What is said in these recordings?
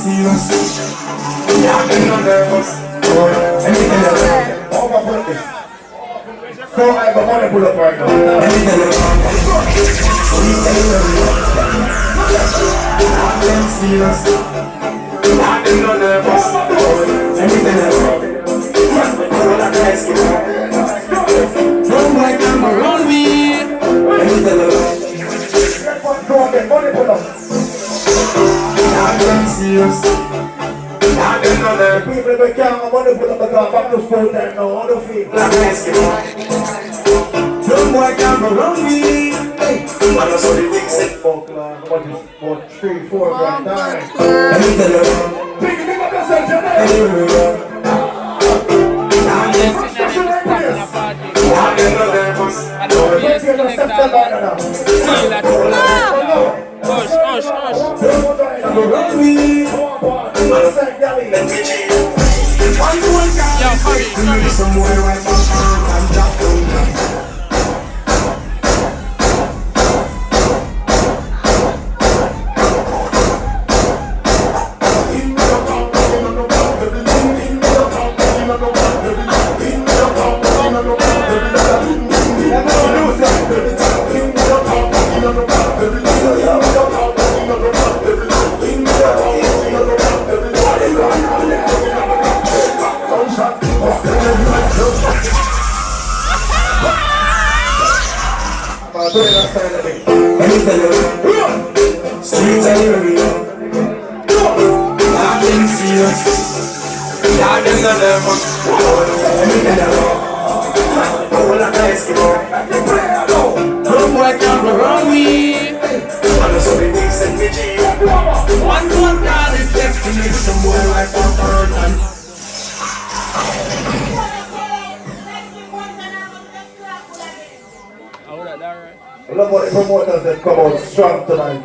serious. Yeah, I'm not nervous. Let me tell you, overput this. So I got money pull up right now. Let me tell you, I'm serious. I'm not nervous. Let me tell you, don't like them around me. Let me tell you. Go and get money put up. I'm serious. People that can't money put up the car, back to full time now, all the feet. Don't boy can't around me. I saw the things that fuck like, what is for 3-4 grand time. Let me tell you. Big up yourself, Janelle. Streets anywhere. I've been serious. I've been the level. All I can is no boy can't around me. I'm so big things and bitchy. One more card is left to make some boy like one person. I love what the promoters that come out strong tonight.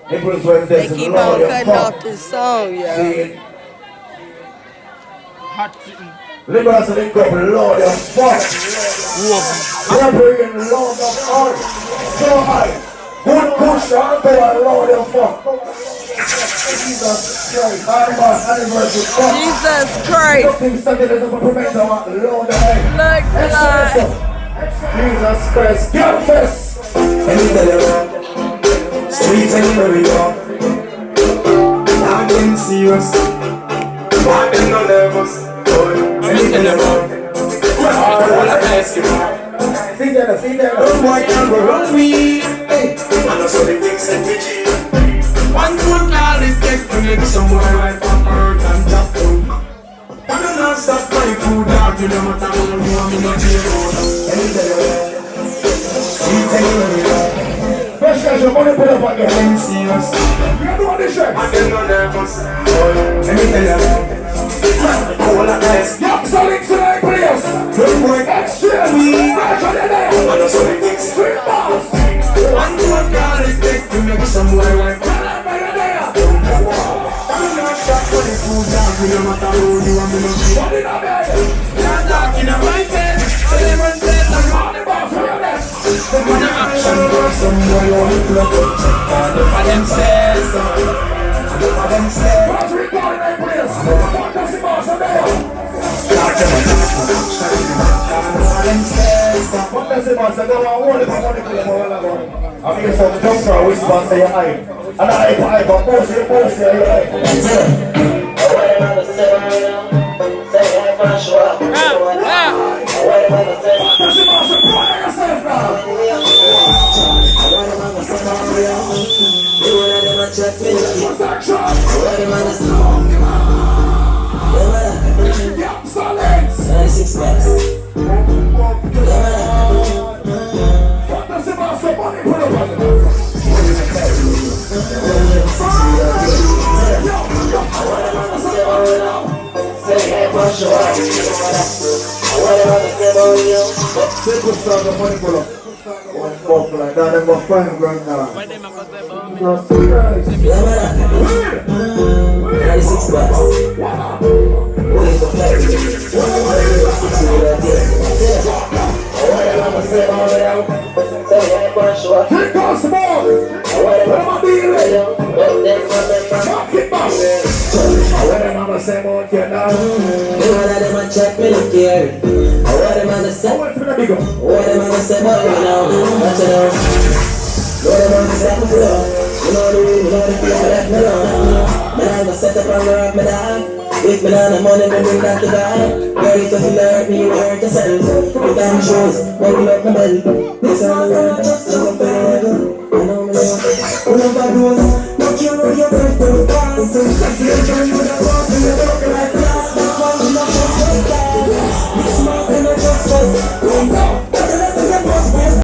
April Wednesday They keep on cutting off this song, yo. Hot sitting. Liberals and link up, Lord of fuck. We're bringing Lord of fuck. So high. Good push on to a Lord of fuck. Jesus Christ. Anniversary fuck. Jesus Christ. Nothing Sunday doesn't prevent our Lord of fuck. Look, Lord. Jesus Christ, get first. Let me tell you, streets anywhere we go. I've been serious. I've been no nervous. Let me tell you, all I ask you. See that, oh boy can't go run me. I know so the things that bitchy. One good call is get to make somewhere like on earth and just down. I don't know stop my food out, you know what I want to do, I'm not here. Fresh guys, your money put up again. I'm serious. You got to do this shit. I didn't know nervous. Let me tell you. All I ask. Young solid tonight, players. Don't work extra. I know so many things. Street balls. One more card is take to make some way like that. I'm not stuck for the food down. You know what I do, you want me to see. What did I do? You're talking on my bed. So they run dead. I'm on the box. Some boy on the club, check them stairs. What's recording that place? What does it boss of there? What does it boss of there? I want it, I mean, some doctor whispers to your eye. And I got most of your eye. I want another 7 million. Say hey, for the show. What does it boss of there? Yourself now. Check me. What's that shot? What am I song? Yeah, solid. 96 bucks. What does it matter? Somebody put up on it. Say hey, for sure. What am I saying? Simple stuff, the money pull up. One buck like that, I'm going to find grand now. Jesus Christ. 96 bucks. Wait for clarity. Take us more. What am I doing? say about you now. One of them a check me look here. What them a say? What for the big one? What them a say about me now? Watch it out. What them a say about me now? You know the way, you know the feel, let me know. Man, I'm gonna set up and rock me down. If me not the money, me bring that to God. Girl, if you feel hurt me, you hurt yourself. Put on my shoes, buckle up my belt. This on the world, just a forever. I know me know. One of our doors, not your birthday, pass.